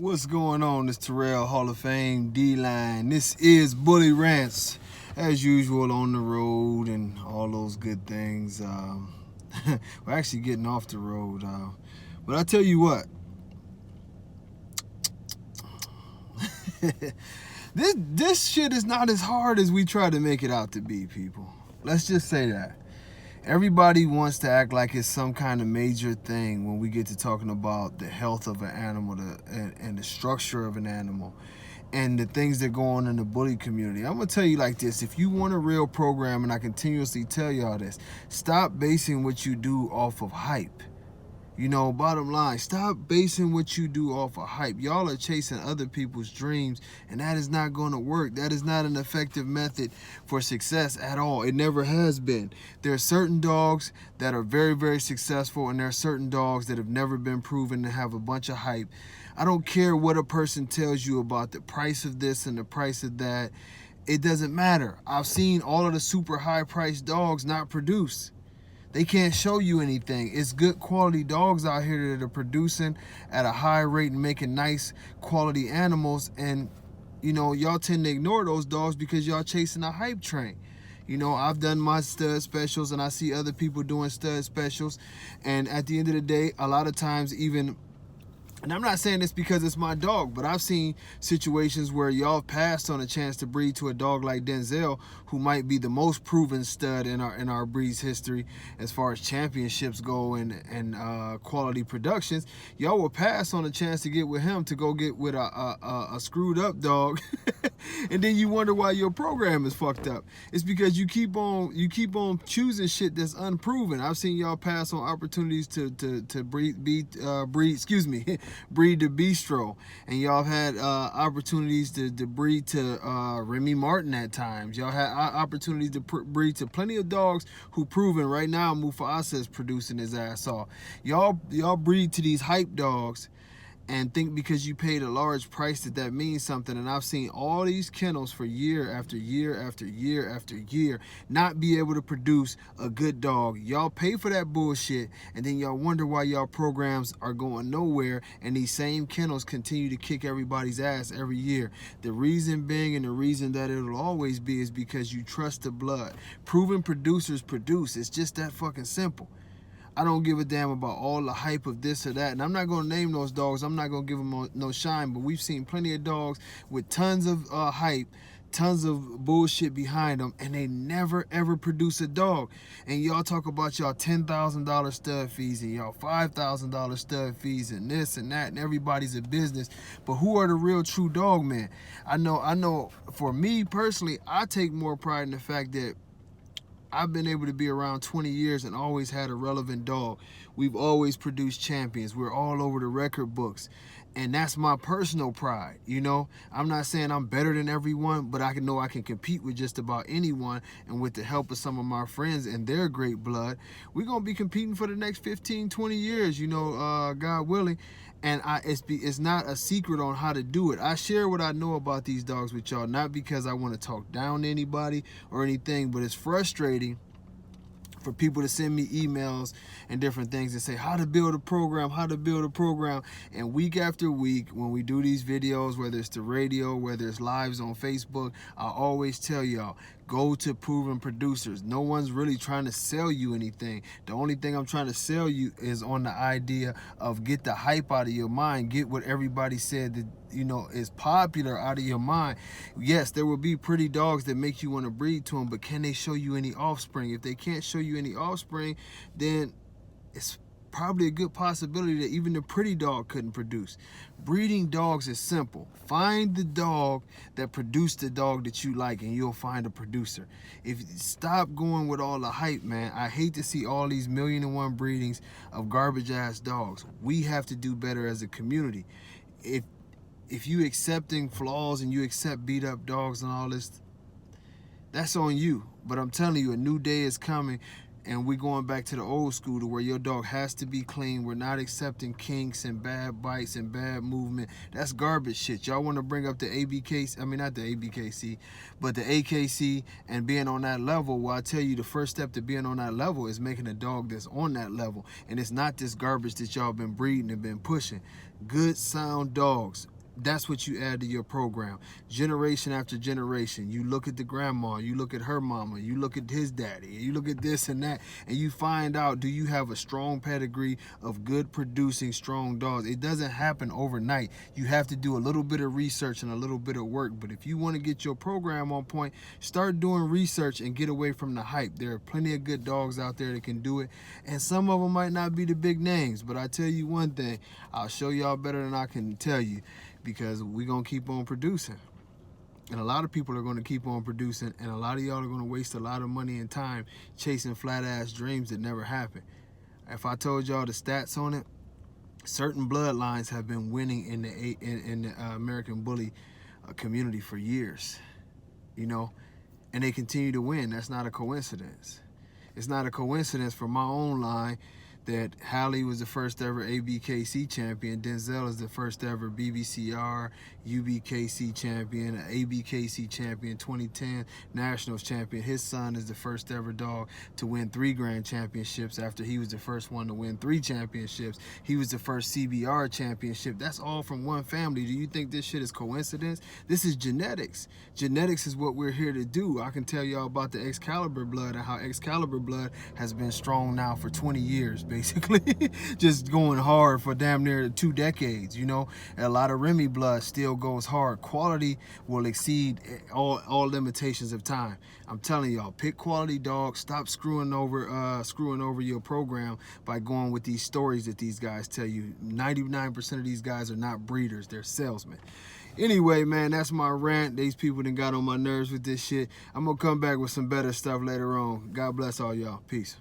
What's going on? This Terrell Hall of Fame D-Line. This is Bully Rants, as usual, on the road and all those good things. We're actually getting off the road. But I tell you what, this shit is not as hard as we try to make it out to be, people. Let's just say that. Everybody wants to act like it's some kind of major thing when we get to talking about the health of an animal and the structure of an animal and the things that go on in the bully community. I'm going to tell you like this. If you want a real program, and I continuously tell y'all this, stop basing what you do off of hype. You know, bottom line, stop basing what you do off of hype. Y'all are chasing other people's dreams, and that is not going to work. That is not an effective method for success at all. It never has been. There are certain dogs that are very, very successful, and there are certain dogs that have never been proven to have a bunch of hype. I don't care what a person tells you about the price of this and the price of that. It doesn't matter. I've seen all of the super high-priced dogs not produce. They can't show you anything. It's good quality dogs out here that are producing at a high rate and making nice quality animals. And, you know, y'all tend to ignore those dogs because y'all chasing a hype train. You know, I've done my stud specials and I see other people doing stud specials. And at the end of the day, a lot of times even, and I'm not saying this because it's my dog, but I've seen situations where y'all passed on a chance to breed to a dog like Denzel, who might be the most proven stud in our breed's history as far as championships go and quality productions. Y'all will pass on a chance to get with him to go get with a screwed up dog, and then you wonder why your program is fucked up. It's because you keep on choosing shit that's unproven. I've seen y'all pass on opportunities to breed to Bistro, and y'all have had opportunities to breed to Remy Martin at times. Y'all had opportunities to breed to plenty of dogs who proven right now Mufasa is producing his ass off. Y'all breed to these hype dogs and think because you paid a large price that means something. And I've seen all these kennels for year after year after year after year not be able to produce a good dog. Y'all pay for that bullshit, and then y'all wonder why y'all programs are going nowhere, and these same kennels continue to kick everybody's ass every year. The reason being, and the reason that it'll always be, is because you trust the blood. Proven producers produce. It's just that fucking simple. I don't give a damn about all the hype of this or that. And I'm not going to name those dogs. I'm not going to give them no shine. But we've seen plenty of dogs with tons of hype, tons of bullshit behind them, and they never, ever produce a dog. And y'all talk about y'all $10,000 stud fees and y'all $5,000 stud fees and this and that, and everybody's a business. But who are the real true dog men? I know for me personally, I take more pride in the fact that I've been able to be around 20 years and always had a relevant dog. We've always produced champions. We're all over the record books. And that's my personal pride, you know? I'm not saying I'm better than everyone, but I know I can compete with just about anyone. And with the help of some of my friends and their great blood, we're going to be competing for the next 15, 20 years, you know, God willing. And it's not a secret on how to do it. I share what I know about these dogs with y'all, not because I want to talk down to anybody or anything, but it's frustrating for people to send me emails and different things and say how to build a program. And week after week, when we do these videos, whether it's the radio, whether it's lives on Facebook, I always tell y'all, go to proven producers. No one's really trying to sell you anything. The only thing I'm trying to sell you is on the idea of get the hype out of your mind, get what everybody said that, you know, is popular out of your mind. Yes, there will be pretty dogs that make you want to breed to them, but can they show you any offspring? If they can't show you any offspring, then it's probably a good possibility that even the pretty dog couldn't produce. Breeding dogs is simple. Find the dog that produced the dog that you like, and you'll find a producer. Stop going with all the hype, man. I hate to see all these 1,000,001 breedings of garbage ass dogs. We have to do better as a community. If you accepting flaws and you accept beat up dogs and all this, that's on you. But I'm telling you, a new day is coming, and we going back to the old school to where your dog has to be clean. We're not accepting kinks and bad bites and bad movement. That's garbage shit. Y'all want to bring up the ABKC, I mean not the ABKC, but the AKC and being on that level. Well, I tell you, the first step to being on that level is making a dog that's on that level. And it's not this garbage that y'all been breeding and been pushing. Good, sound dogs. That's what you add to your program. Generation after generation. You look at the grandma, you look at her mama, you look at his daddy, you look at this and that, and you find out, do you have a strong pedigree of good producing strong dogs? It doesn't happen overnight. You have to do a little bit of research and a little bit of work. But if you want to get your program on point, start doing research and get away from the hype. There are plenty of good dogs out there that can do it, and some of them might not be the big names, but I tell you one thing, I'll show y'all better than I can tell you, because we're going to keep on producing. And a lot of people are going to keep on producing, and a lot of y'all are going to waste a lot of money and time chasing flat-ass dreams that never happen. If I told y'all the stats on it, certain bloodlines have been winning in the American Bully community for years, you know, and they continue to win. That's not a coincidence. It's not a coincidence for my own line that Hallie was the first ever ABKC champion, Denzel is the first ever BBCR, UBKC champion, ABKC champion, 2010 Nationals champion. His son is the first ever dog to win 3 grand championships after he was the first one to win 3 championships. He was the first CBR championship. That's all from one family. Do you think this shit is coincidence? This is genetics. Genetics is what we're here to do. I can tell y'all about the Excalibur blood and how Excalibur blood has been strong now for 20 years, basically. Just going hard for damn near 2 decades, you know. A lot of Remy blood still goes hard. Quality will exceed all limitations of time. I'm telling y'all, pick quality dogs. Stop screwing over your program by going with these stories that these guys tell you. 99% of these guys are not breeders, they're salesmen. Anyway, man, that's my rant. These people done got on my nerves with this shit. I'm gonna come back with some better stuff later on. God bless all y'all. Peace.